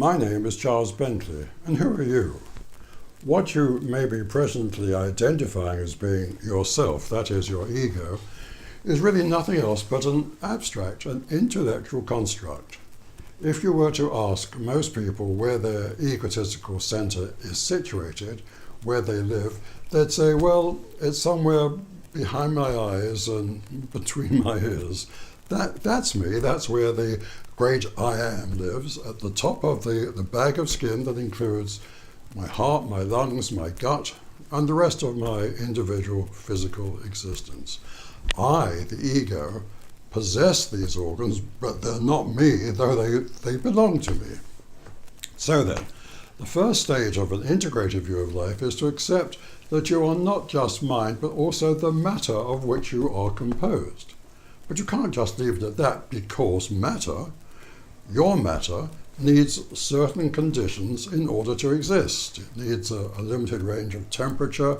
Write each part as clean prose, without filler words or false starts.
My name is Charles Bentley, and who are you? What you may be presently identifying as being yourself, that is, your ego, is really nothing else but an abstract, an intellectual construct. If you were to ask most people where their egotistical centre is situated, where they live, they'd say, well, it's somewhere behind my eyes and between my ears. That's me. That's where the great I am lives, at the top of the bag of skin that includes my heart, my lungs, my gut, and the rest of my individual physical existence. I, the ego, possess these organs, but they're not me, though they belong to me. So then, the first stage of an integrated view of life is to accept that you are not just mind, but also the matter of which you are composed. But you can't just leave it at that, because your matter, needs certain conditions in order to exist. It needs a limited range of temperature,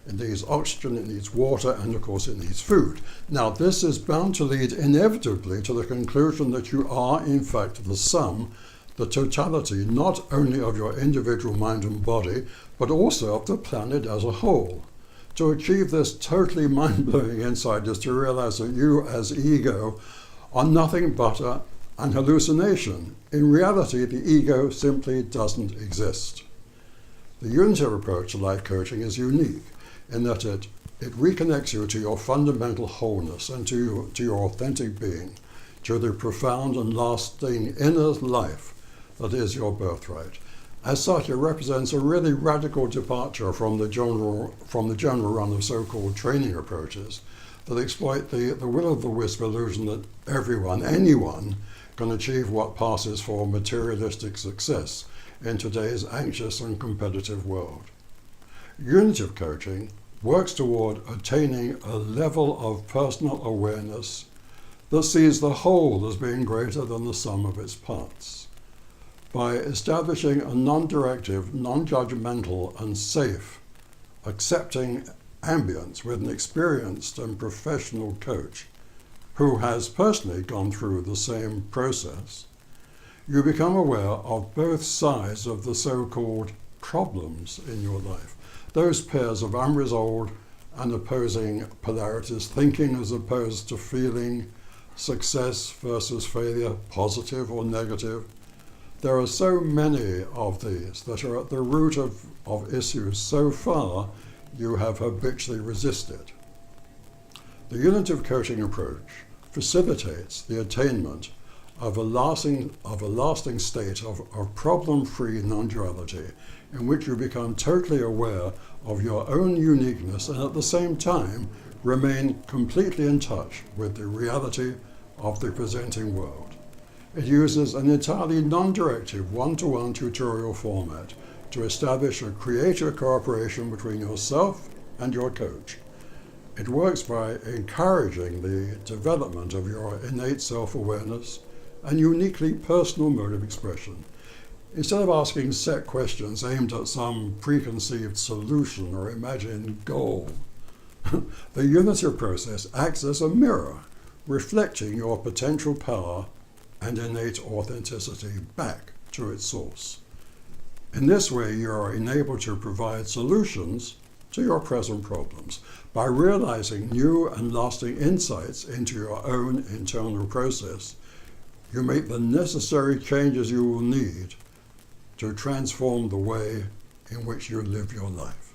it needs oxygen, it needs water, and of course it needs food. Now this is bound to lead inevitably to the conclusion that you are in fact the sum, the totality, not only of your individual mind and body, but also of the planet as a whole. To achieve this totally mind-blowing insight is to realize that you as ego are nothing but an hallucination. In reality, the ego simply doesn't exist. The Unitive approach to life coaching is unique in that it reconnects you to your fundamental wholeness and to your authentic being, to the profound and lasting inner life that is your birthright. As such, it represents a really radical departure from the general run of so-called training approaches that exploit the will-o'-the-wisp illusion that anyone, can achieve what passes for materialistic success in today's anxious and competitive world. Unitive coaching works toward attaining a level of personal awareness that sees the whole as being greater than the sum of its parts. By establishing a non-directive, non-judgmental and safe, accepting ambience with an experienced and professional coach who has personally gone through the same process, you become aware of both sides of the so-called problems in your life, those pairs of unresolved and opposing polarities, thinking as opposed to feeling, success versus failure, positive or negative. There are so many of these that are at the root of issues so far you have habitually resisted. The Unitive coaching approach facilitates the attainment of a lasting state of problem-free non-duality in which you become totally aware of your own uniqueness and at the same time remain completely in touch with the reality of the presenting world. It uses an entirely non-directive one-to-one tutorial format to establish a creative cooperation between yourself and your coach. It works by encouraging the development of your innate self-awareness and uniquely personal mode of expression. Instead of asking set questions aimed at some preconceived solution or imagined goal, the Unitive process acts as a mirror, reflecting your potential power and innate authenticity back to its source. In this way, you are enabled to provide solutions to your present problems by realizing new and lasting insights into your own internal process. You make the necessary changes you will need to transform the way in which you live your life.